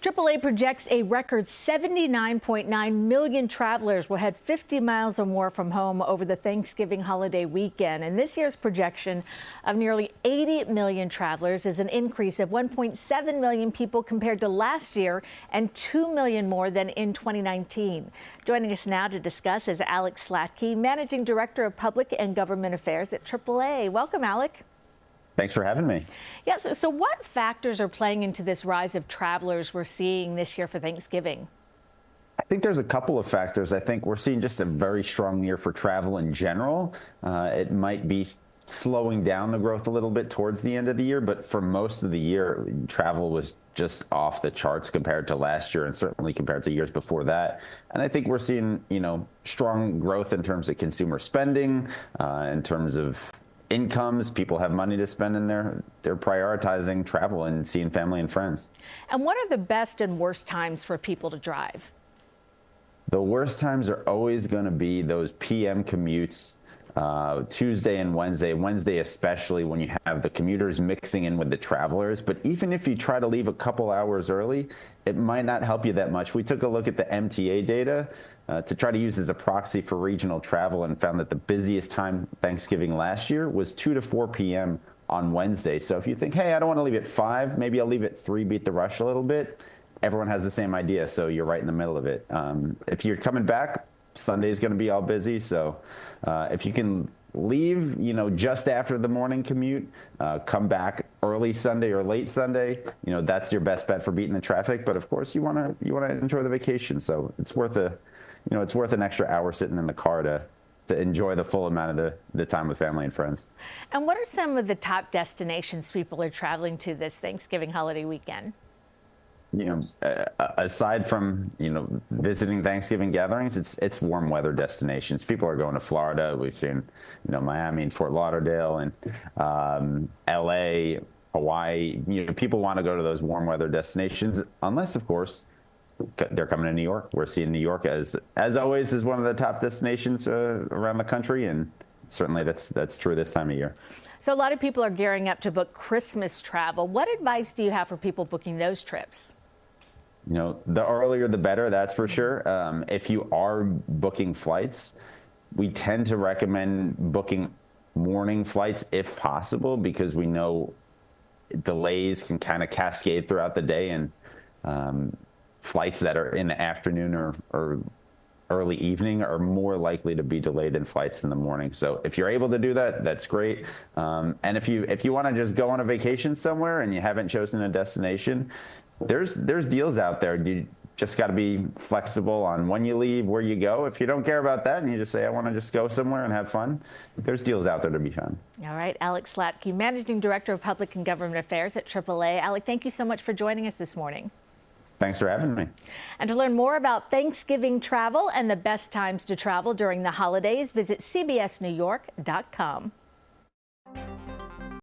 AAA projects a record 79.9 million travelers will head 50 miles or more from home over the Thanksgiving holiday weekend. And this year's projection of nearly 80 million travelers is an increase of 1.7 million people compared to last year and 2 million more than in 2019. Joining us now to discuss is Alec Slatky, Managing Director of Public and Government Affairs at AAA. Welcome, Alec. Thanks for having me. Yes. So what factors are playing into this rise of travelers we're seeing this year for Thanksgiving? I think there's a couple of factors. I think we're seeing just a very strong year for travel in general. It might be slowing down the growth a little bit towards the end of the year, but for most of the year, travel was just off the charts compared to last year and certainly compared to years before that. And I think we're seeing, strong growth in terms of consumer spending, in terms of incomes. People have money to spend, and they're prioritizing travel and seeing family and friends. And what are the best and worst times for people to drive? The worst times are always going to be those PM commutes, Tuesday and Wednesday especially, when you have the commuters mixing in with the travelers. But even if you try to leave a couple hours early, it might not help you that much. We took a look at the MTA data to try to use as a proxy for regional travel and found that the busiest time Thanksgiving last year was 2 to 4 p.m. on Wednesday. So if you think, hey, I don't want to leave at 5, maybe I'll leave at 3, beat the rush a little bit. Everyone has the same idea, so you're right in the middle of it. If you're coming back, Sunday's going to be all busy. So if you can leave, just after the morning commute, come back early Sunday or late Sunday, that's your best bet for beating the traffic. But of course, you want to enjoy the vacation. So it's worth an extra hour sitting in the car to enjoy the full amount of the time with family and friends. And what are some of the top destinations people are traveling to this Thanksgiving holiday weekend? Aside from, visiting Thanksgiving gatherings, it's warm weather destinations. People are going to Florida. We've seen, Miami and Fort Lauderdale and LA, Hawaii. People want to go to those warm weather destinations, unless, of course, they're coming to New York. We're seeing New York as always is one of the top destinations around the country, and certainly that's true this time of year. So a lot of people are gearing up to book Christmas travel. What advice do you have for people booking those trips? The earlier the better, that's for sure. If you are booking flights, we tend to recommend booking morning flights if possible, because we know delays can kind of cascade throughout the day, and flights that are in the afternoon or early evening are more likely to be delayed than flights in the morning. So if you're able to do that, that's great. And if you want to just go on a vacation somewhere and you haven't chosen a destination, there's deals out there. You just got to be flexible on when you leave, where you go. If you don't care about that and you just say, I want to just go somewhere and have fun, there's deals out there to be found. All right. Alec Slatky, Managing Director of Public and Government Affairs at AAA. Alec, thank you so much for joining us this morning. Thanks for having me. And to learn more about Thanksgiving travel and the best times to travel during the holidays, visit cbsnewyork.com.